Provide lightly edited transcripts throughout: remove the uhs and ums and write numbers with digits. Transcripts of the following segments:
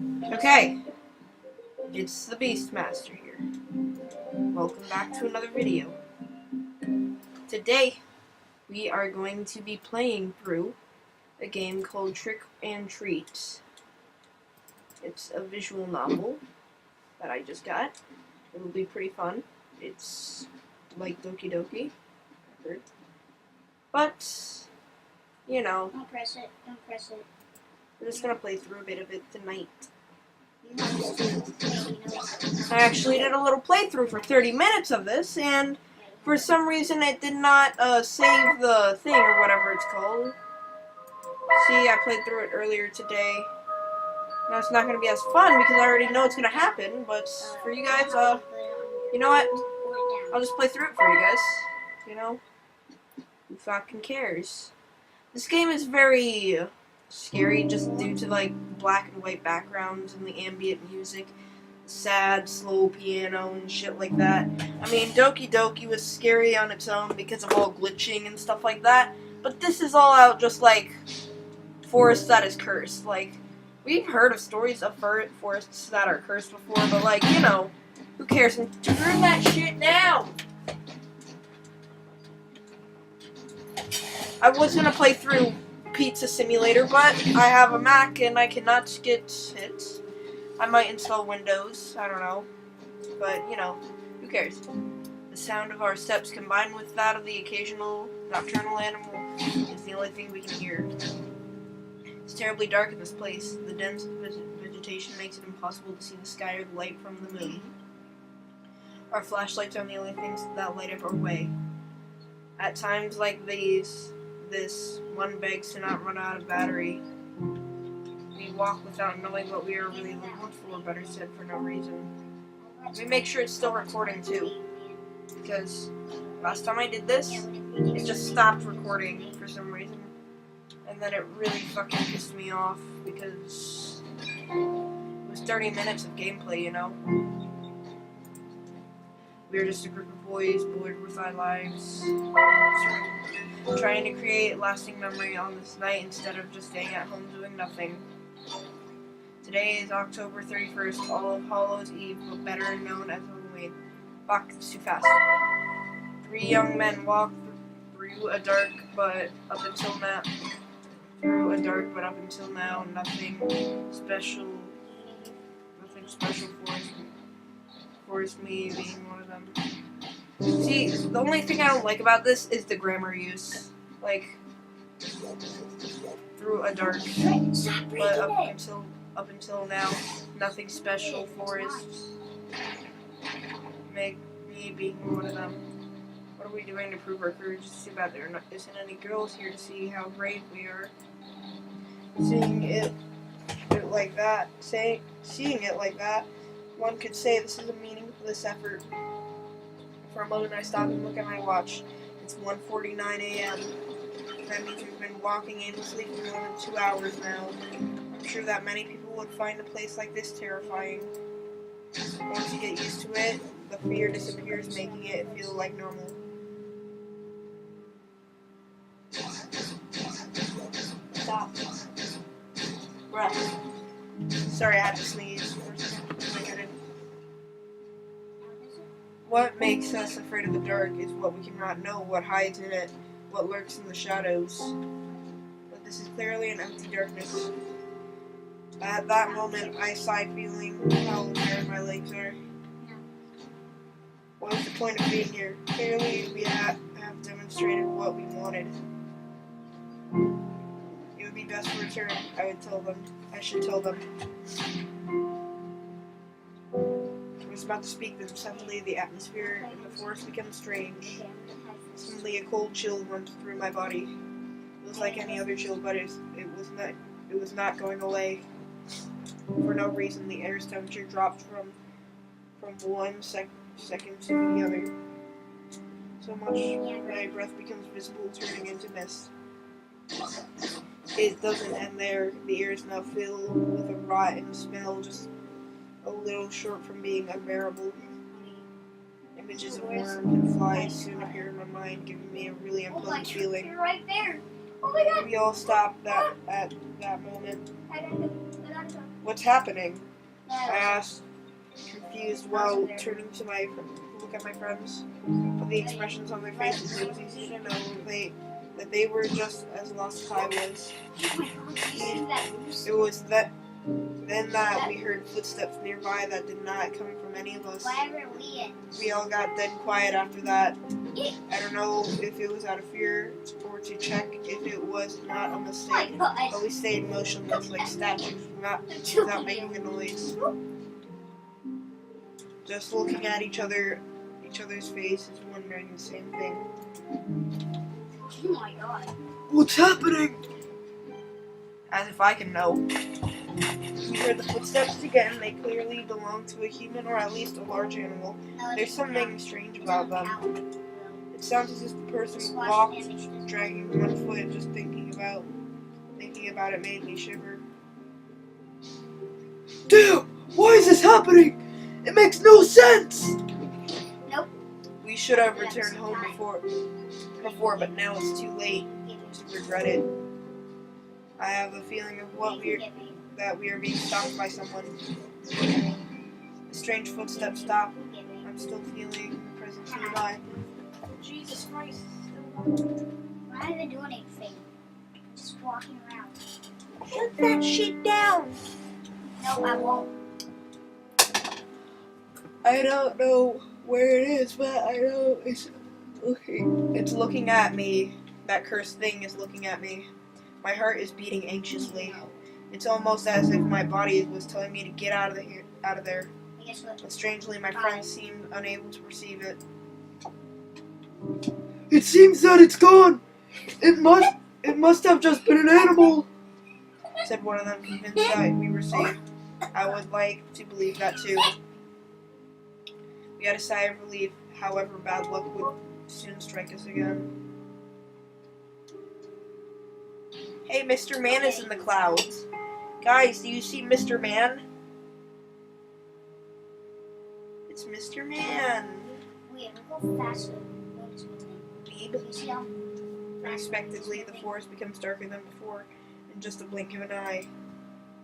Okay, it's the Beastmaster here. Welcome back to another video. Today, we are going to be playing through a game called Trick and Treat. It's a visual novel that I just got. It'll be pretty fun. It's like Doki Doki, I've heard. But, you know, Don't press it. Don't press it. we're just gonna play through a bit of it tonight. You have to I actually did a little playthrough for 30 minutes of this, and for some reason it did not save the thing or whatever it's called. See, I played through it earlier today. Now it's not going to be as fun because I already know it's going to happen, but for you guys, you know what? I'll just play through it for you guys. You know? Who fucking cares? This game is very scary just due to like black and white backgrounds and the ambient music. Sad, slow piano and shit like that. I mean, Doki Doki was scary on its own because of all glitching and stuff like that, but this is all out just like forest that is cursed. Like, we've heard of stories of forests that are cursed before, but like, you know, who cares? And turn that shit down! I was gonna play through Pizza Simulator, but I have a Mac and I cannot get it. I might install Windows, I don't know. But, you know, who cares? The sound of our steps combined with that of the occasional nocturnal animal is the only thing we can hear. It's terribly dark in this place. The dense vegetation makes it impossible to see the sky or the light from the moon. Our flashlights are the only things that light up our way. At times like these, this one begs to not run out of battery. We walk without knowing what we are really looking for, better said, for no reason. We make sure it's still recording too, because last time I did this, it just stopped recording for some reason, and then it really fucking pissed me off because it was 30 minutes of gameplay, you know? We are just a group of boys bored with our lives, trying to create lasting memory on this night instead of just staying at home doing nothing. Today is October 31st, All Hallows Eve, but better known as Halloween. Fuck, it's too fast. 3 young men walk through a dark, but up until now, nothing special forced me being one of them. See, the only thing I don't like about this is the grammar use. Like, through a dark, but up until now, nothing special forests make me being one of them. What are we doing to prove our courage? It's too bad there isn't any girls here to see how brave we are. Seeing it like that, one could say this is a meaningless effort. For a moment I stop and look at my watch. It's 1:49 a.m. That means we've been walking aimlessly for more than 2 hours now. I'm sure that many people would find a place like this terrifying. Once you get used to it, the fear disappears, making it feel like normal. Stop. Breath. Sorry, I had to sneeze for a second. What makes us afraid of the dark is what we cannot know, what hides in it, what lurks in the shadows. But this is clearly an empty darkness. At that moment, I sigh, feeling how tired my legs are. What is the point of being here? Clearly, we have demonstrated what we wanted. It would be best to return, I should tell them. I was about to speak, then suddenly the atmosphere in the forest becomes strange. Suddenly a cold chill runs through my body. It was like any other chill, but it was not going away. For no reason, the air's temperature dropped from one second to the other. So much my breath becomes visible, turning into mist. It doesn't end there. The air is now filled with a rotten smell, just a little short from being unbearable. Images of worms and flies soon appear in my mind, giving me a really unpleasant feeling. You're right there. Oh my god. We all stopped at that moment. What's happening? I No. asked, confused while turning to look at my friends. But the expressions on their faces, it was easy to know that they were just as lost as I was. Oh my god, did you see that loose? It was then that we heard footsteps nearby that did not come from any of us. Why were we in? We all got dead quiet after that. I don't know if it was out of fear or to check if it was not a Oh my mistake, god. but we stayed motionless like statues, without making a noise. Just looking at each other's faces, wondering the same thing. Oh my god. What's happening? As if I can know. We heard the footsteps again. They clearly belong to a human or at least a large animal. No, There's something strange about them. them. It sounds as if the person walked, dragging one foot. Just thinking about it made me shiver. Damn! Why is this happening? It makes no sense! Nope. We should have returned home before, but now it's too late to regret it. I have a feeling of that we are being stalked by someone. The strange footsteps stop. I'm still feeling the presence nearby. Jesus Christ. I'm not even doing anything. Just walking around. Put that shit down! No, I won't. I don't know where it is, but I know it's looking at me. That cursed thing is looking at me. My heart is beating anxiously. It's almost as if my body was telling me to get out of there. I guess what? But strangely, my friends seemed unable to perceive it. It seems that it's gone. It must have just been an animal, said one of them, convinced that we were safe. I would like to believe that too. We had a sigh of relief, however bad luck would soon strike us again. Hey, Mr. Man is in the clouds. Guys, do you see Mr. Man? It's Mr. Man. Wait, go faster. Beep. You see how Unexpectedly, the forest becomes darker than before, in just a blink of an eye.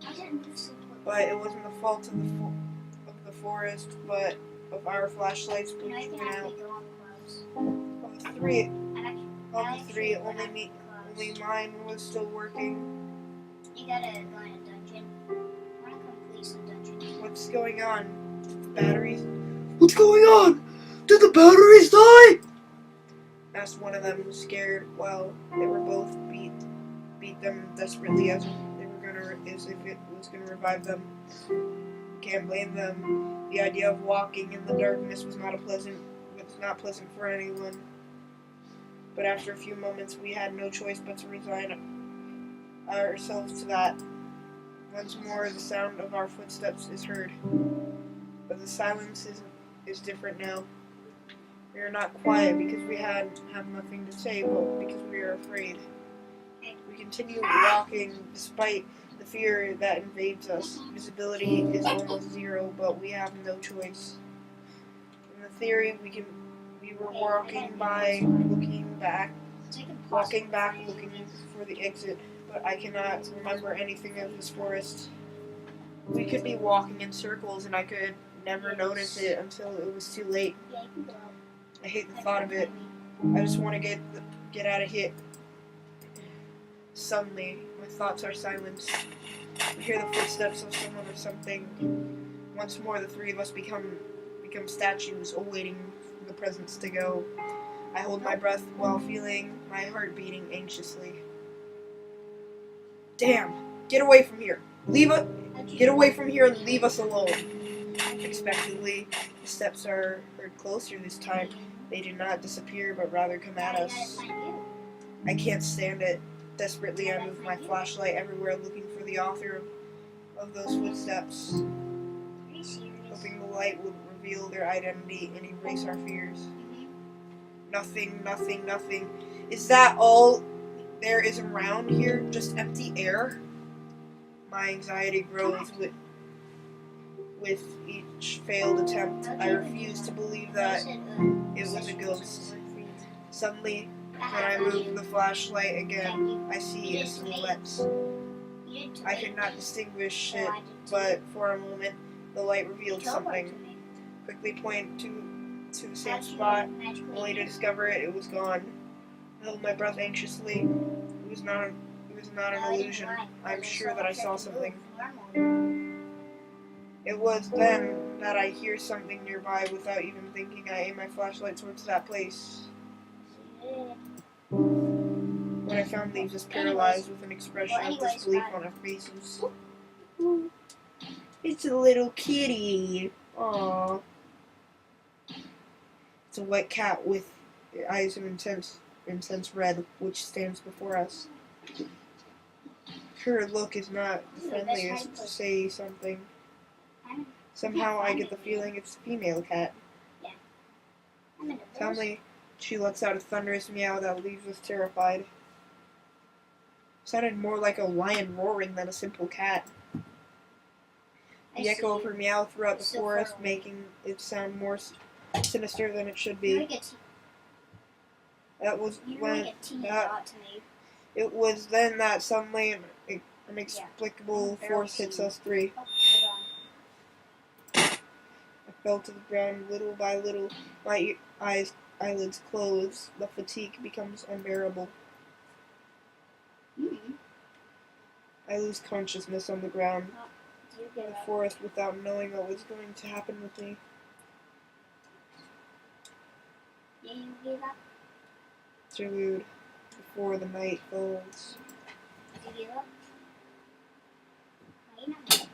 I didn't move so quick. But it wasn't the fault of the forest, but of our flashlights, You know, which you can went out. actually go on close. Of the three, I only mine was still working. You gotta go in a dungeon. I wanna complete some dungeon. What's going on? Batteries? What's going on? Did the batteries die? Asked one of them, scared, while they were both beat them desperately as if it was gonna revive them. Can't blame them. The idea of walking in the darkness was not pleasant for anyone. But after a few moments, we had no choice but to resign ourselves to that. Once more, the sound of our footsteps is heard, but the silence is different now. We are not quiet because we have nothing to say, but because we are afraid. We continue walking despite the fear that invades us. Visibility is almost zero, but we have no choice. In the theory, we were walking back, looking for the exit, but I cannot remember anything of this forest. We could be walking in circles, and I could never notice it until it was too late. I hate the thought of it. I just want to get out of here. Suddenly, my thoughts are silenced. We hear the footsteps of someone or something. Once more, the three of us become statues, awaiting for the presence to go. I hold my breath while feeling my heart beating anxiously. Damn! Get away from here! Get away from here and leave us alone! Unexpectedly, the steps are heard closer this time. They do not disappear, but rather come at us. I can't stand it. Desperately, I move my flashlight everywhere, looking for the author of those footsteps, hoping the light would reveal their identity and erase our fears. Nothing. Is that all there is around here? Just empty air? My anxiety grows with each failed attempt. I refuse to believe that it was a ghost. Suddenly, when I move the flashlight again, I see a silhouette. did to I me. could not distinguish So it, I did to but you. for a moment the light You revealed teleported something. to me. Quickly point to the same How'd you spot, magically only to do it? discover it was gone. I held my breath anxiously. It was not an No, I didn't illusion. lie, I'm because sure I that I tried saw to something. move normally. It was then that I hear something nearby without even thinking. I aim my flashlight towards that place. So you did. What I found leaves us paralyzed with an expression of disbelief on our faces. It's a little kitty. Aww. It's a white cat with eyes of intense red, which stands before us. Her look is not the friendliest to say something. Somehow I get the feeling it's a female cat. I'm in a Suddenly, she lets out a thunderous meow that leaves us terrified. Sounded more like a lion roaring than a simple cat. The echo of her meow throughout the forest, making it sound more sinister than it should be. That was when it was then that suddenly an inexplicable force hits us three. I fell to the ground little by little. My eyelids close. The fatigue becomes unbearable. I lose consciousness on the ground in the forest without knowing what was going to happen with me. Did you give up? Interlude before the night falls. Did you give up? No, you're not.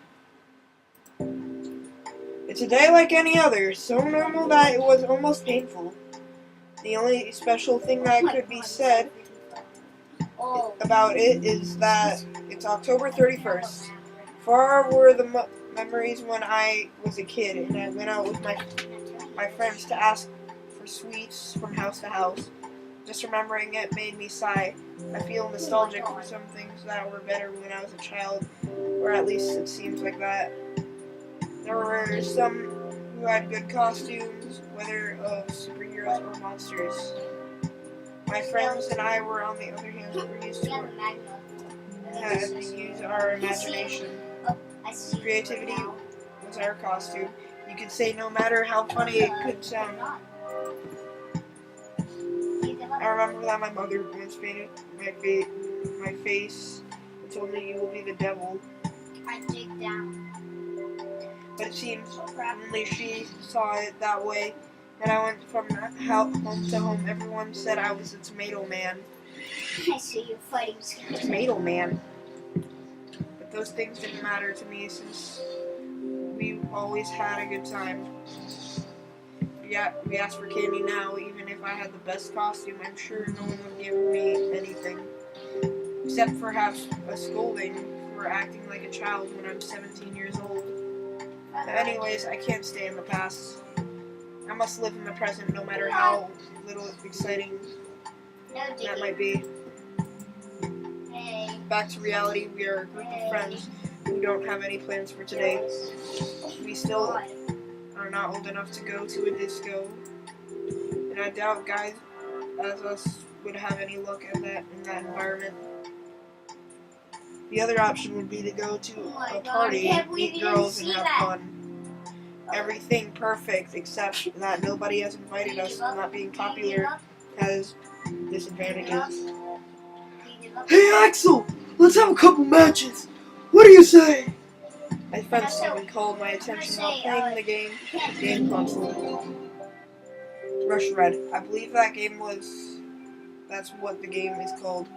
It's a day like any other, so normal that it was almost painful. The only special thing that could be said about it is that it's October 31st. Far were the memories when I was a kid and I went out with my friends to ask for sweets from house to house. Just remembering it made me sigh. I feel nostalgic for some things that were better when I was a child, or at least it seems like that. There were some who had good costumes, whether of superheroes or monsters. My friends and I were, on the other hand, used to had to use our imagination. Creativity was our costume. You could say no matter how funny it could sound. I remember that my mother once painted my face and told me you will be the devil. I dig down. But it seems only she saw it that way. And I went from home to home. Everyone said I was a tomato man. I see you fighting skeletons. Tomato man. But those things didn't matter to me since we always had a good time. We asked for candy now. Even if I had the best costume, I'm sure no one would give me anything. Except perhaps a scolding for acting like a child when I'm 17 years old. Anyways, I can't stay in the past. I must live in the present, no matter how little exciting that might be. Hey. Back to reality, we are a group of friends who don't have any plans for today. We still are not old enough to go to a disco, and I doubt guys as us would have any luck at that in that environment. The other option would be to go to a party, meet girls, and have fun. Everything perfect, except that nobody has invited us. Not being popular has disadvantages. Hey Axel, let's have a couple matches. What do you say? My friend suddenly called my attention while playing the game console. Rush Red. I believe that's what the game is called.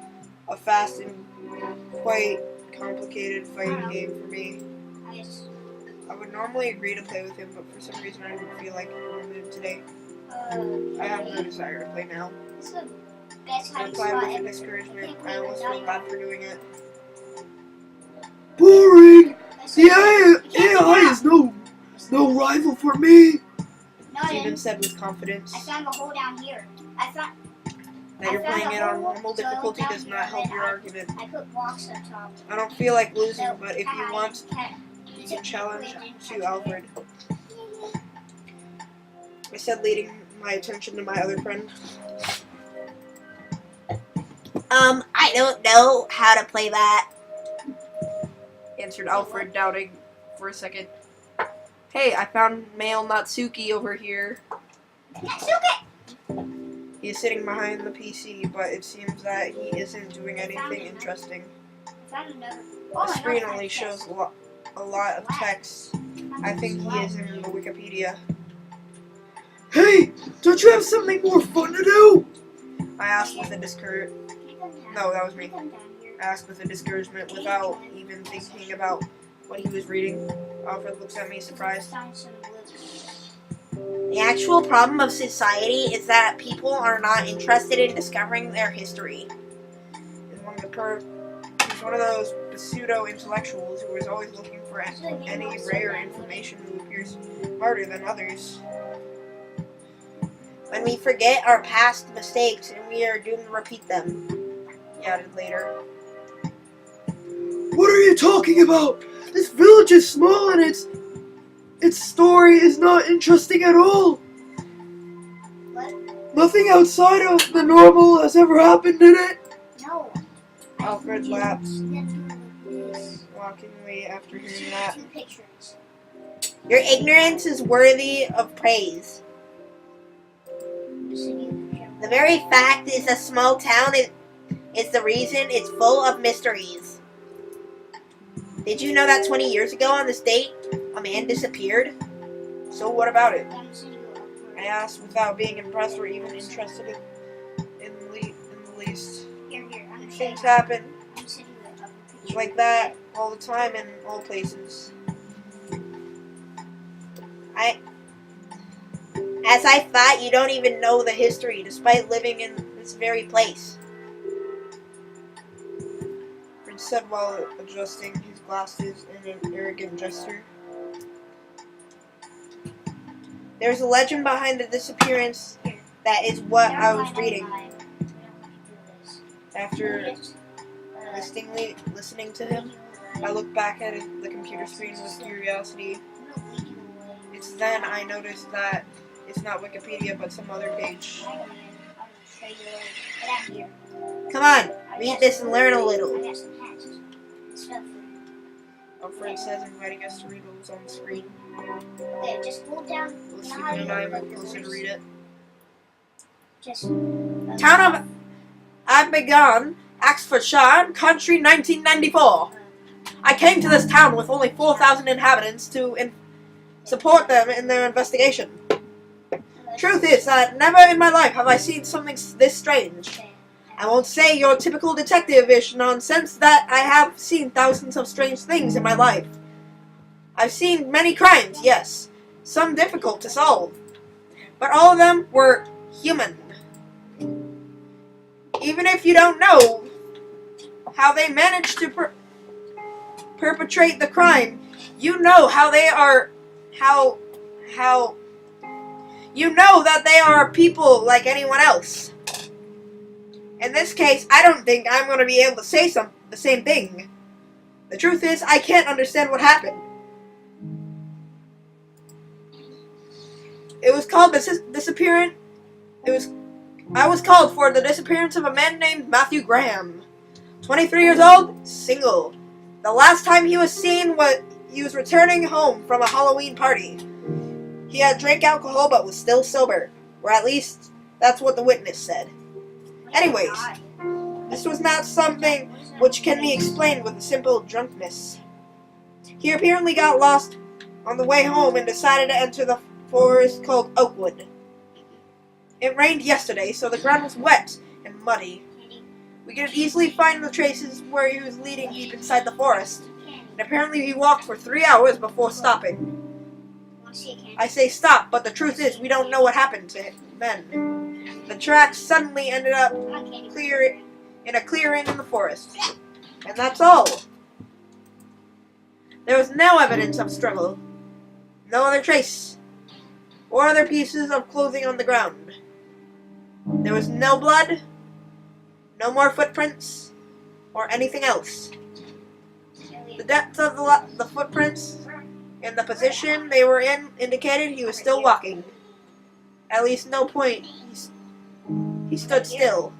A fast and quite complicated fighting game for me. I would normally agree to play with him, but for some reason I didn't feel like it today. I have no desire to play now. I replied with a discouragement. I almost feel bad for doing it. Boring! The AI is no rival for me! Steven said with confidence. I found a hole down here. That you're playing it on normal difficulty does not help your argument. I put blocks on top. I don't feel like losing, but if you want, you can challenge to Alfred. I said, leading my attention to my other friend. I don't know how to play that. answered Alfred, doubting for a second. Hey, I found male Natsuki over here. Natsuki! He's sitting behind the PC, but it seems that he isn't doing anything interesting. I found another. The screen only shows a lot of text. I think he is in the Wikipedia. Hey, don't you have something more fun to do? I asked with a No, that was me. I asked with a discouragement without even thinking about what he was reading. Alfred looks at me surprised. The actual problem of society is that people are not interested in discovering their history. He's one of those pseudo-intellectuals who is always looking for any rare information who appears smarter than others. When we forget our past mistakes and we are doomed to repeat them, he added later. What are you talking about? This village is small and its story is not interesting at all. What? Nothing outside of the normal has ever happened in it. No. Alfred laughed, This. mockingly after hearing that. 2 pictures. Your ignorance is worthy of praise. The very fact is a small town is the reason it's full of mysteries. Did you know that 20 years ago on this date, a man disappeared? So what about it? I asked without being impressed or even interested in the least. Here, I'm gonna show Things you. happen I'm sending you a picture. like that all the time in all places. As I thought, you don't even know the history, despite living in this very place. Fred said while adjusting his glasses in an arrogant gesture. There's a legend behind the disappearance that is what I was reading. After listening to him, I looked back at the computer screen with curiosity. It's then I noticed that it's not Wikipedia, but some other page. Come on, read this and learn a little. Alfred says, inviting us to read what was on the screen. Okay, just hold down. Stephen and I went closer to read it. Just. Town of Abbegan, Oxfordshire, country 1994. I came to this town with only 4,000 inhabitants to support them in their investigation. Truth is that never in my life have I seen something this strange. I won't say your typical detective-ish nonsense that I have seen thousands of strange things in my life. I've seen many crimes, yes, some difficult to solve, but all of them were human. Even if you don't know how they managed to perpetrate the crime, you know you know that they are people like anyone else. In this case, I don't think I'm going to be able to say the same thing. The truth is, I can't understand what happened. It was called I was called for the disappearance of a man named Matthew Graham. 23 years old, single. The last time he was seen he was returning home from a Halloween party. He had drank alcohol but was still sober, or at least that's what the witness said. Anyways, this was not something which can be explained with a simple drunkenness. He apparently got lost on the way home and decided to enter the forest called Oakwood. It rained yesterday, so the ground was wet and muddy. We could easily find the traces where he was leading deep inside the forest, and apparently he walked for 3 hours before stopping. I say stop, but the truth is we don't know what happened to him then. The tracks suddenly ended up in a clearing in the forest. And that's all. There was no evidence of struggle. No other trace. Or other pieces of clothing on the ground. There was no blood. No more footprints. Or anything else. The depth of the footprints and the position they were in indicated he was still walking. At least no point he stood still.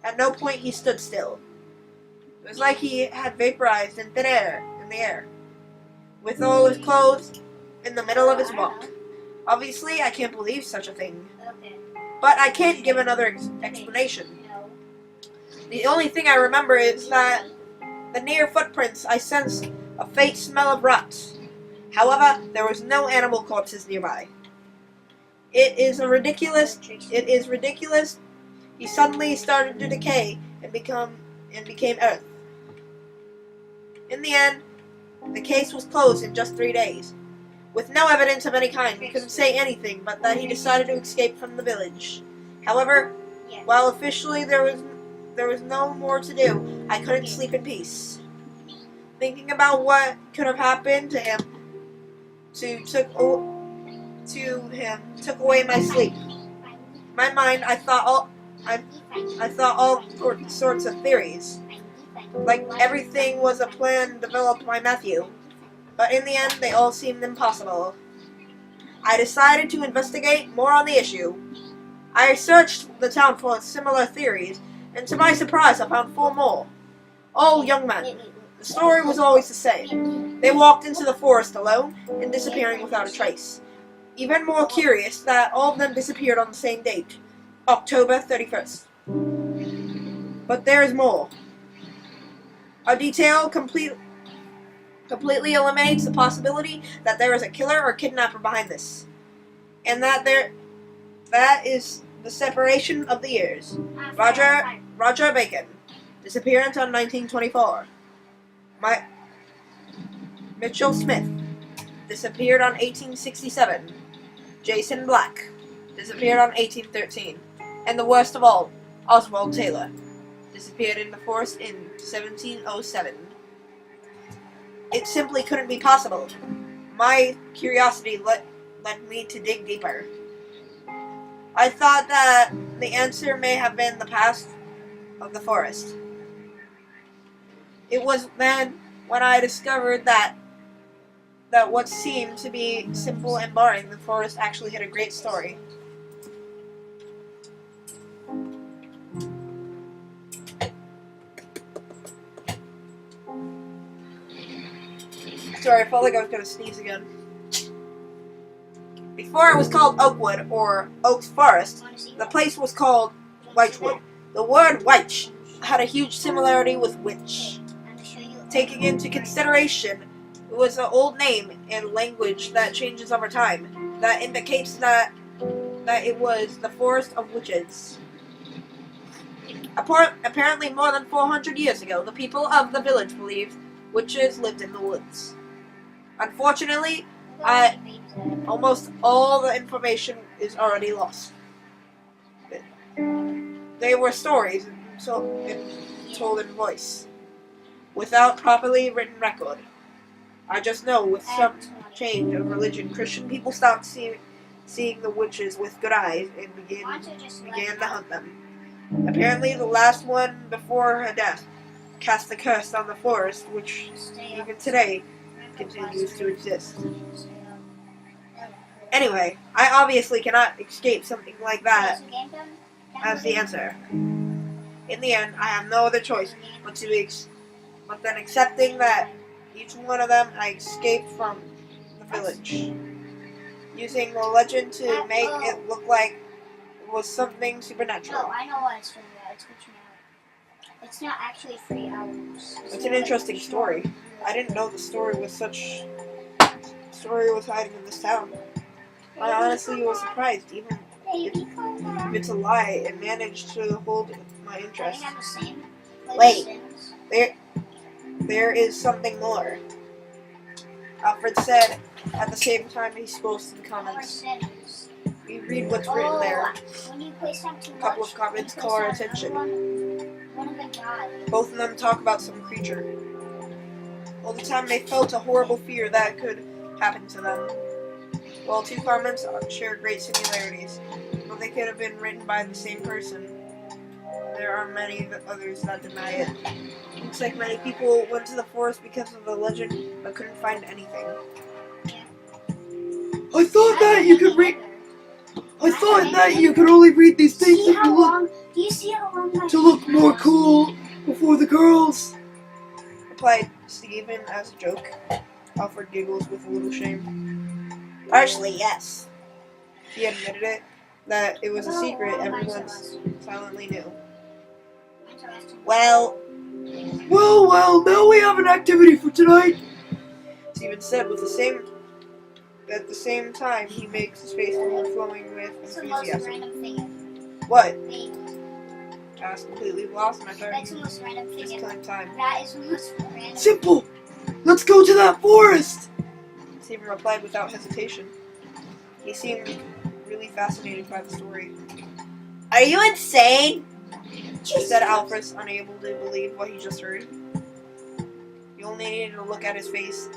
At no point he stood still. It was like he had vaporized in thin air, and in the air, with all his clothes in the middle of his walk. Obviously, I can't believe such a thing, Okay. but I can't give another explanation. No. The only thing I remember is that the near footprints I sensed a faint smell of rot. However, there was no animal corpses nearby. It is ridiculous. He suddenly started to decay and became earth. In the end, the case was closed in just 3 days. With no evidence of any kind, we couldn't say anything but that he decided to escape from the village. However, Yeah. while officially there was no more to do, I couldn't sleep in peace. Thinking about what could have happened to him took away my sleep. My mind, I thought all sorts of theories. Like everything was a plan developed by Matthew. But in the end, they all seemed impossible. I decided to investigate more on the issue. I searched the town for similar theories, and to my surprise, I found 4 more. All young men. The story was always the same. They walked into the forest alone and disappearing without a trace. Even more curious that all of them disappeared on the same date, October 31st. But there is more. A detail completely eliminates the possibility that there is a killer or kidnapper behind this, and that is the separation of the years. Roger Bacon, disappearance on 1924. Mitchell Smith, disappeared on 1867. Jason Black, disappeared on 1813. And the worst of all, Oswald Taylor, disappeared in the forest in 1707. It simply couldn't be possible. My curiosity led me to dig deeper. I thought that the answer may have been the past of the forest. It was then when I discovered that what seemed to be simple and boring, the forest actually had a great story. Sorry, I felt like I was going to sneeze again. Before it was called Oakwood, or Oaks Forest, the place was called Wychwood. The word Wyche had a huge similarity with witch. Taking into consideration, it was an old name and language that changes over time, that indicates that it was the forest of witches. Apparently more than 400 years ago, the people of the village believed witches lived in the woods. Unfortunately, almost all the information is already lost. They were stories told in voice, without properly written record. I just know with some change of religion, Christian people stopped seeing the witches with good eyes and began to hunt them. Apparently, the last one before her death cast a curse on the forest, which even today continues to exist. Anyway, I obviously cannot escape something like that as the answer. In the end, I have no other choice but then accepting that each one of them I escaped from the village, using the legend to make it look like it was something supernatural. No, I know what it's for. It's for now. It's not actually 3 hours. It's an interesting story. I didn't know the story was hiding in this town. I honestly was surprised, even if it's a lie, it managed to hold my interest. Wait, there is something more. Alfred said at the same time he scrolls through the comments. We read what's written there. A couple of comments call our attention. Both of them talk about some creature. All the time they felt a horrible fear that could happen to them. While 2 comments share great similarities, but they could have been written by the same person. There are many others that deny it. Looks like many people went to the forest because of the legend, but couldn't find anything. I thought that you could only read these things to look more cool before the girls. Replied Stephen as a joke. Alfred giggles with a little shame. Partially, yes. He admitted it, that it was a secret everyone silently knew. Well, Well, now we have an activity for tonight. Stephen said at the same time he makes his face overflowing with It's the most enthusiasm. random thing What? ever. Wait, I was completely lost and I that's started the most random just thing ever. killing time. That is the most random. Simple. Let's go to that forest. Stephen replied without hesitation. He seemed really fascinated by the story. are you insane? Said Alfred, unable to believe what he just heard. You only needed to look at his face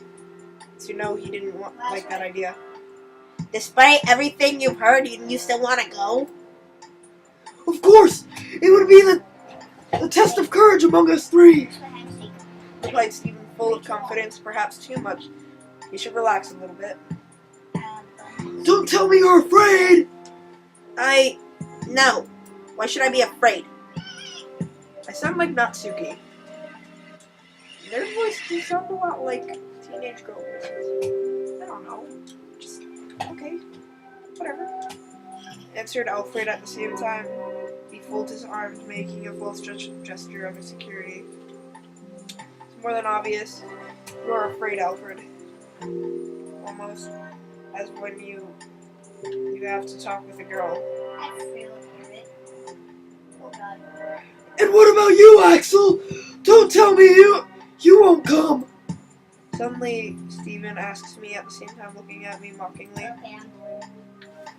to know he didn't like that idea. Despite everything you've heard, you still want to go? Of course, it would be the test of courage among us three. That's what I'm saying. Replied Stephen, full of confidence, perhaps too much. You should relax a little bit. Don't tell me you're afraid. No. Why should I be afraid? I sound like Natsuki. Their voices sound a lot like teenage girl voices. I don't know. Just, okay. Whatever. Answered Alfred at the same time. He folded his arms, making a false gesture of insecurity. It's more than obvious. You are afraid, Alfred. Almost as when you have to talk with a girl. I feel it. Oh god. And what about you, Axel? Don't tell me you won't come. Suddenly, Stephen asks me at the same time, looking at me mockingly. Okay, I'm bored.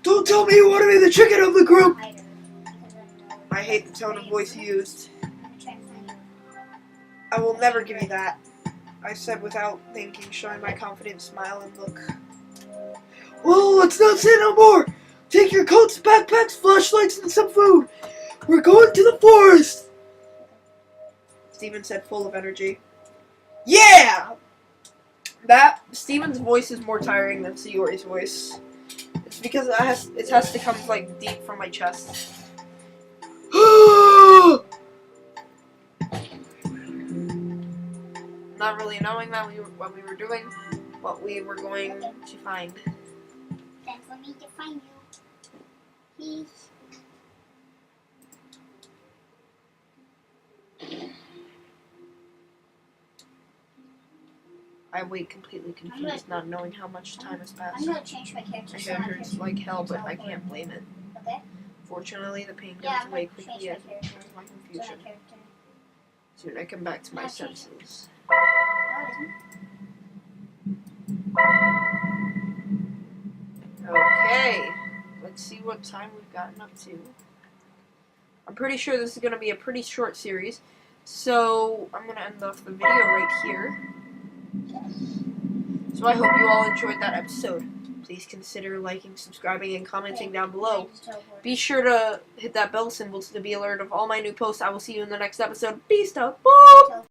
Don't tell me you want to be the chicken of the group. Hide her, because I know. I hate the tone of voice he used. I'm gonna try to find her. I will never give you that, I said without thinking, showing my confident smile and look. Well, let's not say no more. Take your coats, backpacks, flashlights, and some food. We're going to the forest. Stephen said, full of energy. Yeah! Stephen's voice is more tiring than Sayori's voice. It's because it has to come like deep from my chest. Not really knowing what we were doing, what we were going to find. Then for me to find you. Please. I wait completely confused, not knowing how much time has I'm passed. gonna change my character. My so head I hurts can- like hell, but I can't blame it. Okay? Fortunately, the pain Yeah, goes I'm away gonna change quickly my as character. well as my So my confusion. character. Soon I come back to my Okay. senses. Oh, it isn't. Okay, let's see what time we've gotten up to. I'm pretty sure this is going to be a pretty short series, so I'm going to end off the video right here. So I hope you all enjoyed that episode. Please consider liking, subscribing, and commenting down below. I just teleported. Be sure to hit that bell symbol to be alerted of all my new posts. I will see you in the next episode. Peace out. Boom!